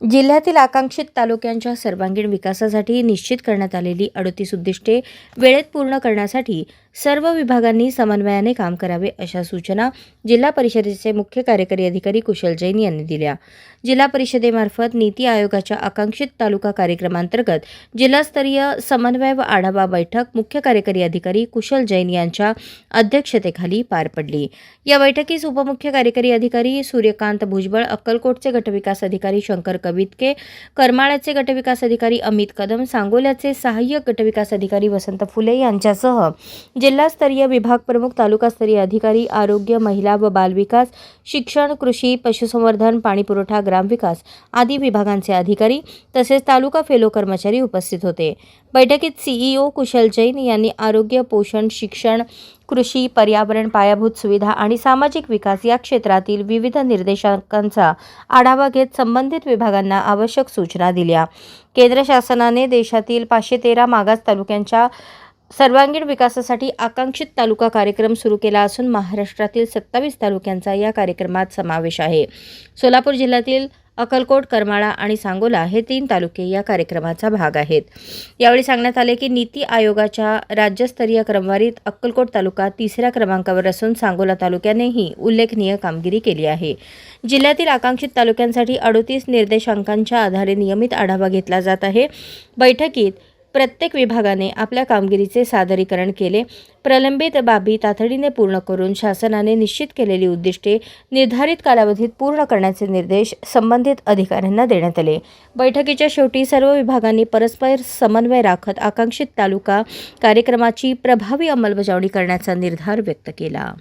जिल्ह्यातील आकांक्षित तालुक्यांच्या सर्वांगीण विकासासाठी निश्चित करण्यात आलेली 38 उद्दिष्टे वेळेत पूर्ण करण्यासाठी सर्व विभागांनी समन्वयाने काम करावे अशा सूचना जिल्हा परिषदेचे मुख्य कार्यकारी अधिकारी कुशल जैन यांनी दिल्या। जिल्हा परिषदेमार्फत नीती आयोगाच्या आकांक्षित तालुका कार्यक्रमांतर्गत जिल्हास्तरीय समन्वय व आढावा बैठक मुख्य कार्यकारी अधिकारी कुशल जैन यांच्या अध्यक्षतेखाली पार पडली। या बैठकीस उपमुख्य कार्यकारी अधिकारी सूर्यकांत भुजबळ, अक्कलकोटचे गटविकास अधिकारी शंकर कवितके, करमाळ्याचे गटविकास अधिकारी अमित कदम, सांगोल्याचे सहाय्यक गटविकास अधिकारी वसंत फुले यांच्यासह जिल्हास्तरीय विभाग प्रमुख, तालुकास्तरीय अधिकारी, आरोग्य, महिला व बालविकास, शिक्षण, कृषी, पशुसंवर्धन, पाणीपुरवठा, ग्रामविकास आदी विभागांचे अधिकारी तसेच तालुका फेलो कर्मचारी उपस्थित होते। बैठकीत सीईओ कुशल जैन यांनी आरोग्य, पोषण, शिक्षण, कृषी, पर्यावरण, पायाभूत सुविधा आणि सामाजिक विकास या क्षेत्रातील विविध निर्देशांकांचा आढावा घेत संबंधित विभागांना आवश्यक सूचना दिल्या। केंद्र शासनाने देशातील 513 मागास तालुक्यांच्या सर्वांगीण विकासासाठी आकांक्षित तालुका कार्यक्रम सुरू केला असून महाराष्ट्रातील 27 तालुक्यांचा या कार्यक्रमात समावेश आहे। सोलापूर जिल्ह्यातील अक्कलकोट, करमाळा आणि सांगोला हे 3 तालुके या कार्यक्रमाचा भाग आहेत। यावेळी सांगण्यात आले की नीती आयोगाच्या राज्यस्तरीय क्रमवारीत अक्कलकोट तालुका 3ऱ्या क्रमांकावर असून सांगोला तालुक्यानेही उल्लेखनीय कामगिरी केली आहे। जिल्ह्यातील आकांक्षित तालुक्यांसाठी 38 निर्देशांकांच्या आधारे नियमित आढावा घेतला जात आहे। बैठकीत प्रत्येक विभागाने आपल्या कामगिरीचे सादरीकरण केले। प्रलंबित बाबी तातडीने पूर्ण करून शासनाने निश्चित केलेली उद्दिष्टे निर्धारित कालावधीत पूर्ण करण्याचे निर्देश संबंधित अधिकाऱ्यांना देण्यात आले। बैठकीच्या शेवटी सर्व विभागांनी परस्पर समन्वय राखत आकांक्षित तालुका कार्यक्रमाची प्रभावी अंमलबजावणी करण्याचा निर्धार व्यक्त केला।